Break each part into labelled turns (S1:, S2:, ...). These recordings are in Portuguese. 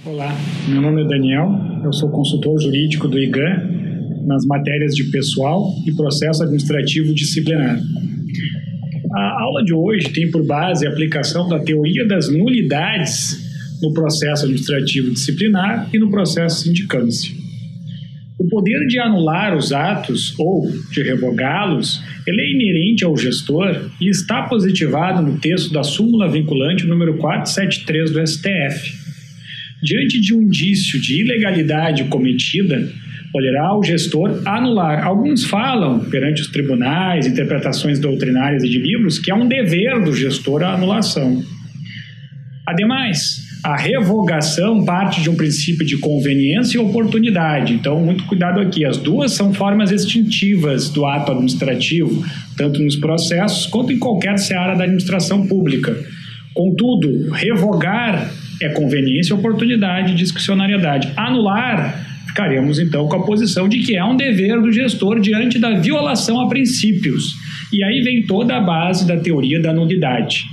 S1: Olá, meu nome é Daniel, eu sou consultor jurídico do IGAN nas matérias de pessoal e processo administrativo disciplinar. A aula de hoje tem por base a aplicação da teoria das nulidades no processo administrativo disciplinar e no processo sindicância. O poder de anular os atos ou de revogá-los, ele é inerente ao gestor e está positivado no texto da súmula vinculante número 473 do STF. Diante de um indício de ilegalidade cometida, poderá o gestor anular. Alguns falam, perante os tribunais, interpretações doutrinárias e de livros, que é um dever do gestor a anulação. Ademais, a revogação parte de um princípio de conveniência e oportunidade. Então, muito cuidado aqui. As duas são formas extintivas do ato administrativo, tanto nos processos quanto em qualquer seara da administração pública. Contudo, revogar é conveniência, oportunidade e discricionariedade. Anular, ficaremos então com a posição de que é um dever do gestor diante da violação a princípios. E aí vem toda a base da teoria da nulidade.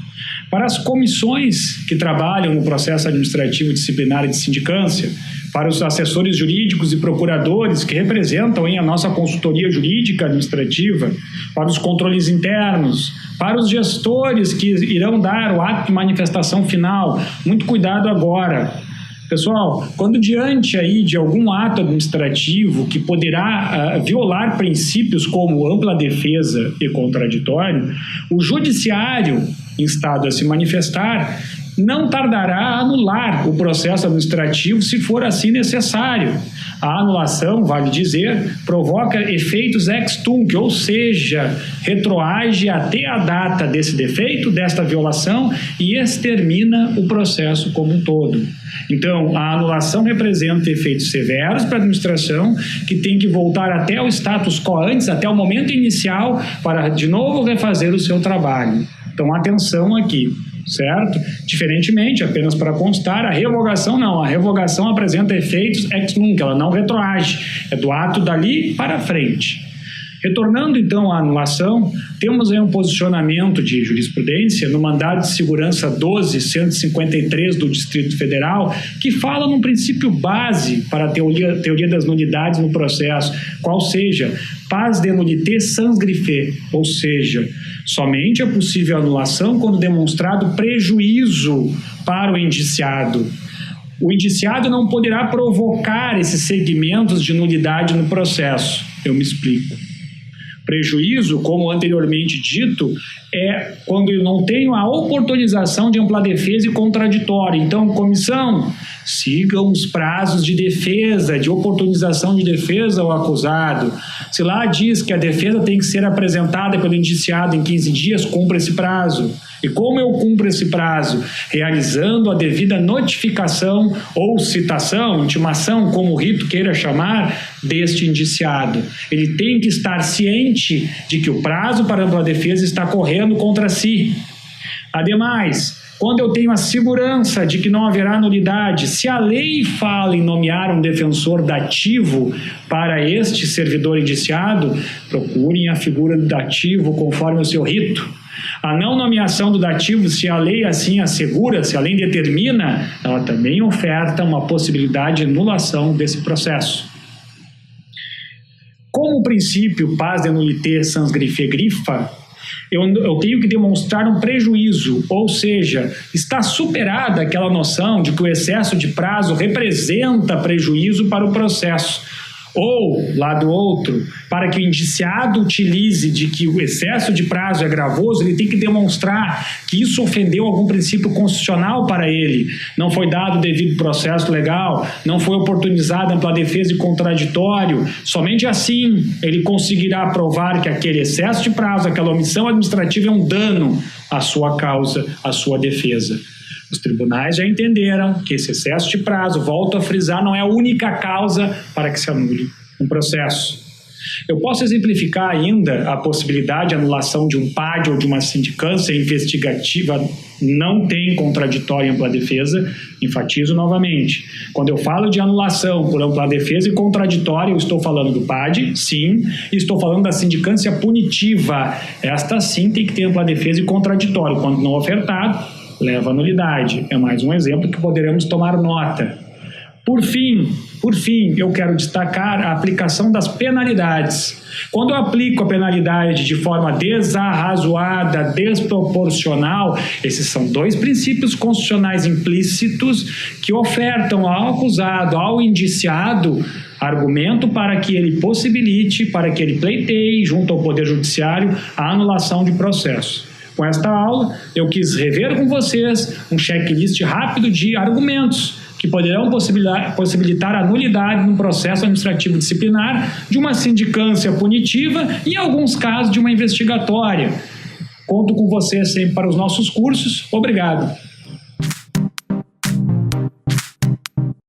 S1: Para as comissões que trabalham no processo administrativo disciplinar e de sindicância, para os assessores jurídicos e procuradores que representam a nossa consultoria jurídica administrativa, para os controles internos, para os gestores que irão dar o ato de manifestação final, muito cuidado agora. Pessoal, quando diante aí de algum ato administrativo que poderá violar princípios como ampla defesa e contraditório, o judiciário, instado a se manifestar, não tardará a anular o processo administrativo se for assim necessário. A anulação, vale dizer, provoca efeitos ex tunc, ou seja, retroage até a data desse defeito, desta violação, e extermina o processo como um todo. Então, a anulação representa efeitos severos para a administração, que tem que voltar até o status quo antes, até o momento inicial, para de novo refazer o seu trabalho. Então, atenção aqui. Certo? Diferentemente, apenas para constar, a revogação não. A revogação apresenta efeitos ex nunc, ela não retroage. É do ato dali para frente. Retornando então à anulação, temos aí um posicionamento de jurisprudência no mandado de segurança 12.153 do Distrito Federal, que fala num princípio base para a teoria das nulidades no processo, qual seja, pas de nullité sans griffe, ou seja, somente é possível anulação quando demonstrado prejuízo para o indiciado. O indiciado não poderá provocar esses segmentos de nulidade no processo. Eu me explico. Prejuízo, como anteriormente dito, é quando eu não tenho a oportunização de ampla defesa e contraditório. Então, comissão, sigam os prazos de defesa, de oportunização de defesa ao acusado. Se lá diz que a defesa tem que ser apresentada pelo indiciado em 15 dias, cumpra esse prazo. E como eu cumpro esse prazo? Realizando a devida notificação ou citação, intimação, como o rito queira chamar, deste indiciado. Ele tem que estar ciente de que o prazo para ampla defesa está correndo contra si. Ademais, quando eu tenho a segurança de que não haverá nulidade, se a lei fala em nomear um defensor dativo para este servidor indiciado, procurem a figura do dativo conforme o seu rito. A não nomeação do dativo, se a lei assim assegura, se a lei determina, ela também oferta uma possibilidade de anulação desse processo. Como o princípio pas de nullité sans griffe grifa, eu tenho que demonstrar um prejuízo, ou seja, está superada aquela noção de que o excesso de prazo representa prejuízo para o processo. Ou, lado outro, para que o indiciado utilize de que o excesso de prazo é gravoso, ele tem que demonstrar que isso ofendeu algum princípio constitucional para ele. Não foi dado o devido processo legal, não foi oportunizada ampla defesa e contraditório. Somente assim ele conseguirá provar que aquele excesso de prazo, aquela omissão administrativa é um dano à sua causa, à sua defesa. Os tribunais já entenderam que esse excesso de prazo, volto a frisar, não é a única causa para que se anule um processo. Eu posso exemplificar ainda a possibilidade de anulação de um PAD ou de uma sindicância investigativa não tem contraditório em ampla defesa. Enfatizo novamente. Quando eu falo de anulação por ampla defesa e contraditório, eu estou falando do PAD, sim, e estou falando da sindicância punitiva. Esta sim tem que ter ampla defesa e contraditório. Quando não ofertado, leva a nulidade. É mais um exemplo que poderemos tomar nota. Por fim, eu quero destacar a aplicação das penalidades. Quando eu aplico a penalidade de forma desarrazoada, desproporcional, esses são 2 princípios constitucionais implícitos que ofertam ao acusado, ao indiciado, argumento para que ele possibilite, para que ele pleiteie, junto ao Poder Judiciário, a anulação de processo. Com esta aula, eu quis rever com vocês um checklist rápido de argumentos que poderão possibilitar a nulidade no processo administrativo disciplinar de uma sindicância punitiva e, em alguns casos, de uma investigatória. Conto com vocês sempre para os nossos cursos. Obrigado.